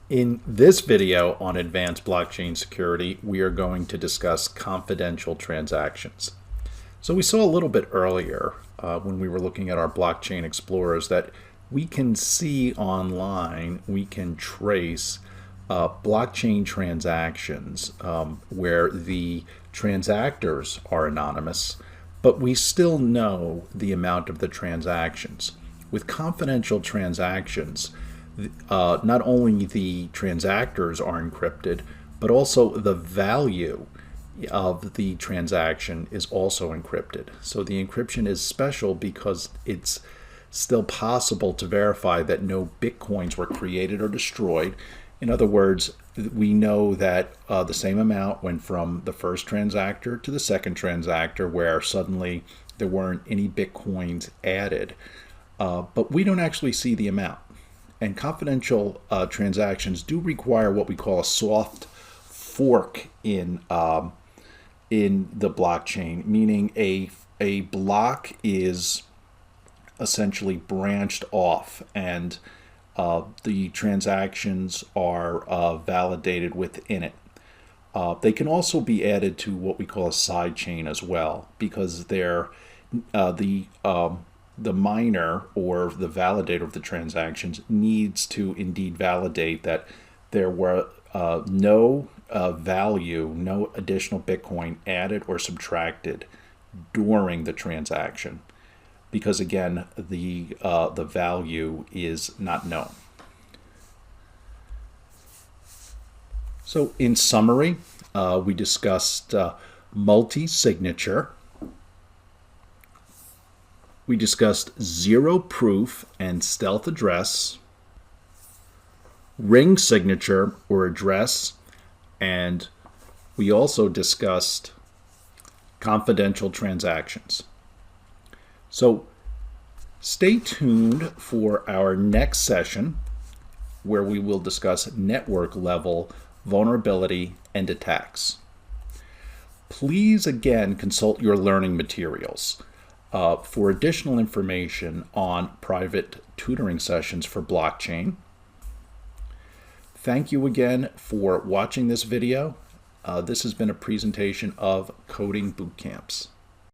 In this video on advanced blockchain security, we are going to discuss confidential transactions. So we saw a little bit earlier when we were looking at our blockchain explorers that we can see online, we can trace blockchain transactions where the transactors are anonymous, but we still know the amount of the transactions. With confidential transactions, not only the transactors are encrypted, but also the value of the transaction is also encrypted. So the encryption is special because it's still possible to verify that no bitcoins were created or destroyed. In other words, we know that the same amount went from the first transactor to the second transactor, where suddenly there weren't any bitcoins added, but we don't actually see the amount. And confidential transactions do require what we call a soft fork in the blockchain, meaning a block is essentially branched off, and the transactions are validated within it. They can also be added to what we call a side chain as well, because they're the miner or the validator of the transactions needs to indeed validate that there were no value, no additional Bitcoin added or subtracted during the transaction, because again, the value is not known. So in summary, we discussed multi-signature. We discussed zero proof and stealth address, ring signature or address, and we also discussed confidential transactions. So stay tuned for our next session, where we will discuss network level vulnerability and attacks. Please again consult your learning materials for additional information on private tutoring sessions for blockchain. Thank you again for watching this video. This has been a presentation of Coding Bootcamps.